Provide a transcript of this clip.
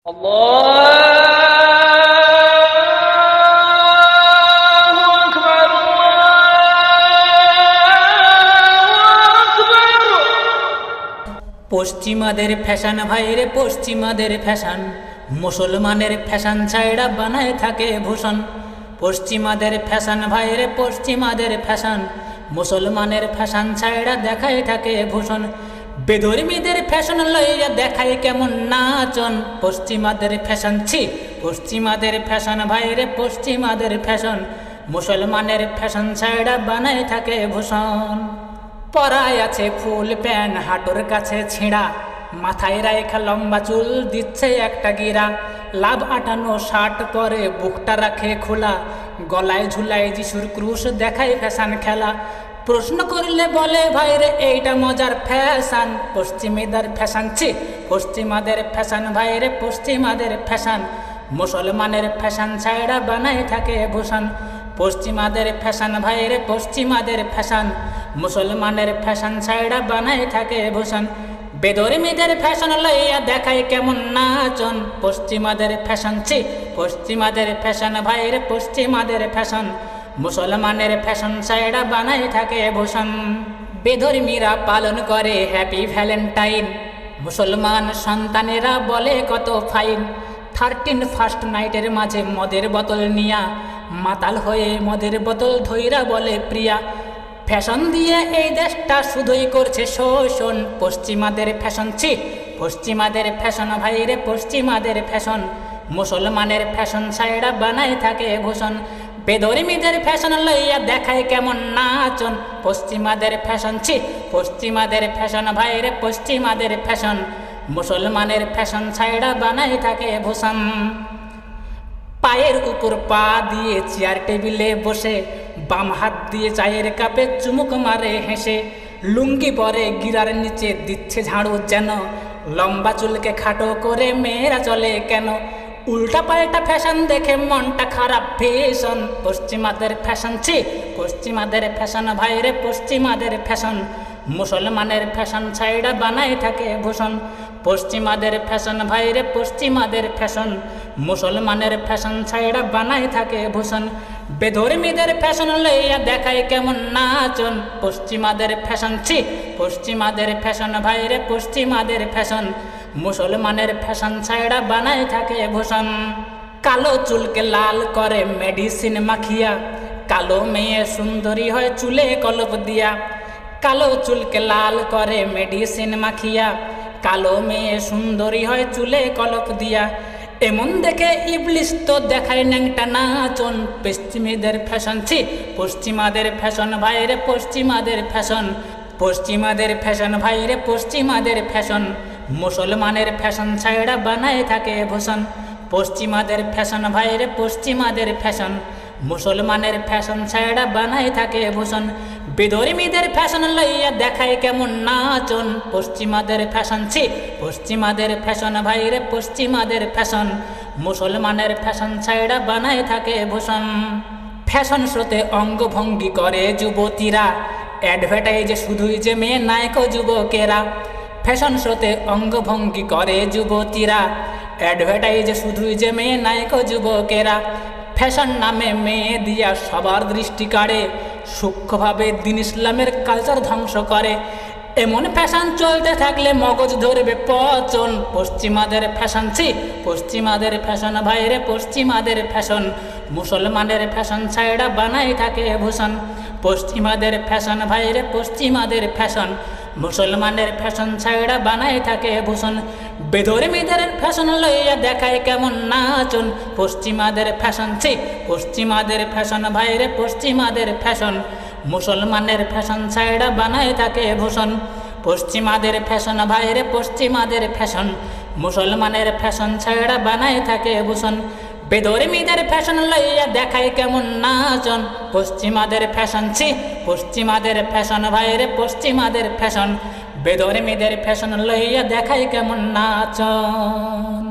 পশ্চিমাদের ফ্যাশন ভাইরে পশ্চিমাদের ফ্যাশন, মুসলমানের ফ্যাশন ছাইড়া বানায় থাকে ভূষণ। পশ্চিমাদের ফ্যাশন ভাইরে পশ্চিমাদের ফ্যাশন, মুসলমানের ফ্যাশন ছাইড়া দেখায় থাকে ভূষণ। বেধর্মীদের ফ্যাশন লইয়া দেখায় কেমন নাচন, পশ্চিমাদের ফ্যাশন ছি পশ্চিমাদের ফ্যাশন ভাইরে পশ্চিমাদের ফ্যাশন, মুসলমানের ফ্যাশন ছাইড়া বানায় থাকে ভূষণ। পরায় আছে ফুল প্যান্ট হাঁটুর কাছে ছিঁড়া, মাথায় রাইখা লম্বা চুল দিচ্ছে একটা গিরা। লাভ 58 শার্ট পরে বুকটা রাখে খোলা, গলায় ঝুলায় যিশুর ক্রুশ দেখায় ফ্যাশন খেলা। প্রশ্ন করলে বলে ভাইরে এইটা মজার ফ্যাশন, পশ্চিমীদের ফ্যাশন ছি পশ্চিমাদের ফ্যাশন ভাইরে পশ্চিমাদের ফ্যাশন, মুসলমানের ফ্যাশন ছাইড়া বানায় থাকে ভূষণ। পশ্চিমাদের ফ্যাশন ভাইরে পশ্চিমাদের ফ্যাশন, মুসলমানের ফ্যাশন ছাইড়া বানায় থাকে ভূষণ। বেধর্মীদের ফ্যাশন লইয়া দেখায় কেমন নাচন, পশ্চিমাদের ফ্যাশন ছি পশ্চিমাদের ফ্যাশন ভাইরে পশ্চিমাদের ফ্যাশন, মুসলমানের ফ্যাশন ছাইড়া বানায় থাকে ভূষণ। বেধর্মীরা পালন করে হ্যাপি ভ্যালেন্টাইন, মুসলমান সন্তানেরা বলে কত ফাইন। 13 ফার্স্ট নাইটের মাঝে মদের বোতল নিয়া, মাতাল হয়ে মদের বোতল ধইরা বলে প্রিয়া। ফ্যাশন দিয়ে এই দেশটা শুধুই করছে শোষণ, পশ্চিমাদের ফ্যাশন ছি পশ্চিমাদের ফ্যাশন ভাইরে পশ্চিমাদের ফ্যাশন, মুসলমানের ফ্যাশন ছাইড়া বানায় থাকে ভূষণ। বেধর্মীদের ফ্যাশন লইয়া দেখায় কেমন নাচন, পশ্চিমাদের ফ্যাশন ছি পশ্চিমাদের ফ্যাশন ভাইরে পশ্চিমাদের ফ্যাশন, মুসলমানের ফ্যাশন ছাইড়া বানায় থাকে ভূষণ। পায়ের উপর পা দিয়ে চেয়ার টেবিলে বসে, বাম হাত দিয়ে চায়ের কাপে চুমুক মারে হেসে। লুঙ্গি পরে গিরার নিচে দিচ্ছে ঝাড়ু যেন, লম্বা চুলকে খাটো করে মেয়েরা চলে কেন। উল্টা পাল্টা ফ্যাশন দেখে মনটা খারাপ ভীষণ, পশ্চিমাদের ফ্যাশন ছি পশ্চিমাদের ফ্যাশন ভাইরে পশ্চিমাদের ফ্যাশন, মুসলমানের ফ্যাশন ছাইড়া বানায় থাকে ভূষণ। পশ্চিমাদের ফ্যাশন ভাইরে পশ্চিমাদের ফ্যাশন, মুসলমানের ফ্যাশন ছাইড়া বানায় থাকে ভূষণ। বেধর্মীদের ফ্যাশন লইয়া দেখায় কেমন নাচন, পশ্চিমাদের ফ্যাশন ছি পশ্চিমাদের ফ্যাশন ভাইরে পশ্চিমাদের ফ্যাশন, মুসলমানের ফ্যাশন ছাইড়া বানায় থাকে ভূষণ। কালো চুলকে লাল করে মেডিসিন মাখিয়া, কালো মেয়ে সুন্দরী হয় চুলে কলপ দিয়া। কালো চুলকে লাল করে মেডিসিন মাখিয়া, কালো মেয়ে সুন্দরী হয় চুলে কলপ দিয়া। এমন দেখে ইবলিশ তো দেখায় ন্যাংটা নাচন, পশ্চিমীদের ফ্যাশন ছি পশ্চিমাদের ফ্যাশন ভাইরে পশ্চিমাদের ফ্যাশন, পশ্চিমাদের ফ্যাশন ভাইরে পশ্চিমাদের ফ্যাশন, মুসলমানের ফ্যাশন ছাইড়া বানায় থাকে ভূষণ। পশ্চিমাদের ফ্যাশন ভাইরে পশ্চিমাদের ফ্যাশন, মুসলমানের ফ্যাশন ছাইড়া বানায় থাকে ভূষণ। বেধর্মীদের ফ্যাশন লইয়া দেখায় কেমন নাচন, পশ্চিমাদের ফ্যাশন ছি পশ্চিমাদের ফ্যাশন ভাইরে পশ্চিমাদের ফ্যাশন, মুসলমানের ফ্যাশন ছাইড়া বানায় থাকে ভূষণ। ফ্যাশন শোতে অঙ্গভঙ্গি করে যুবতীরা, অ্যাডভার্টাইজে শুধুই যে মেয়ে নায়ক যুবকেরা। ফ্যাশন শোতে অঙ্গভঙ্গি করে যুবতীরা, অ্যাডভার্টাইজে শুধুই যে মেয়ে নায়ক যুবকেরা। ফ্যাশন নামে মেয়ে দিয়া সবার দৃষ্টি কাড়ে, সূক্ষ্মভাবে দিন ইসলামের কালচার ধ্বংস করে। এমন ফ্যাশন চলতে থাকলে মগজ ধরবে পচন, পশ্চিমাদের ফ্যাশন ছি পশ্চিমাদের ফ্যাশন ভাইরে পশ্চিমাদের ফ্যাশন, মুসলমানের ফ্যাশন ছাইড়া বানায় থাকে ভূষণ। পশ্চিমাদের ফ্যাশন ভাইরে পশ্চিমাদের ফ্যাশন, মুসলমানের ফ্যাশন ছাইড়া বানায় থাকে ভূষণ। বেধর্মীদের ফ্যাশন লইয়া দেখায় কেমন নাচন, পশ্চিমাদের ফ্যাশন ছি পশ্চিমাদের ফ্যাশন ভাইরে পশ্চিমাদের ফ্যাশন, মুসলমানের ফ্যাশন ছাইড়া বানায় থাকে ভূষণ। পশ্চিমাদের ফ্যাশন ভাইরে পশ্চিমাদের ফ্যাশন, মুসলমানের ফ্যাশন ছাইড়া বানায় থাকে ভূষণ। বেধর্মীদের ফ্যাশন লইয়া দেখায় কেমন নাচন, পশ্চিমাদের ফ্যাশন ছি পশ্চিমাদের ফ্যাশন ভাইরে পশ্চিমাদের ফ্যাশন, বেধর্মীদের ফ্যাশন লইয়া দেখায় কেমন নাচন।